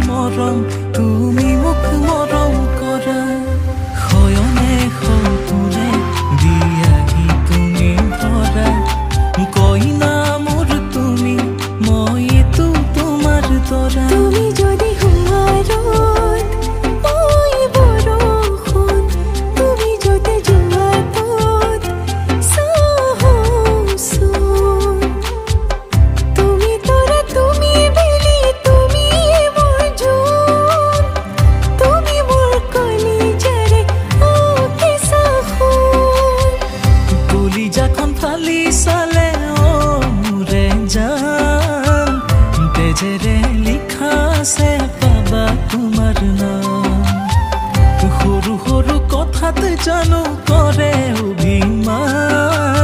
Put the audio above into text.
মৰম তুমি মোক মৰম কৰা শয়নে সপোনে দিয়াহি তুমি ধৰা কইনা মোৰ তুমি মইতো তোমাৰ দৰা তুমি যদি হুমাৰত মই বৰষুণ তুমি যদি জোৱাৰত চাহচোন তুমি তৰা তুমি বেলি তুমি মোৰ জোন তুমি মোৰ কলিজাৰে কেঁচা সোণ কলিজাখন ফালি চালে মোৰে জান তেজেৰে লিখা আছে পাবা তোমাৰ নাম সৰু সৰু কথাত জানো কৰে অভিমান